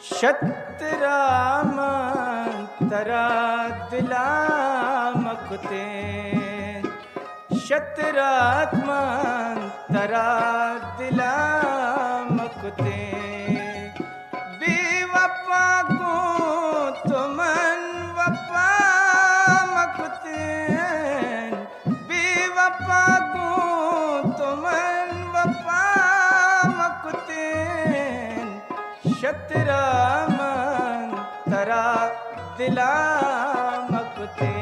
शतरामंतरा दिलामकुते शतरात्मंतरा दिलामकुते बेवफा को तुमन वफा मकुते बेवफा को तुमन वफा मकुते शतरामंतरा दिलामकुते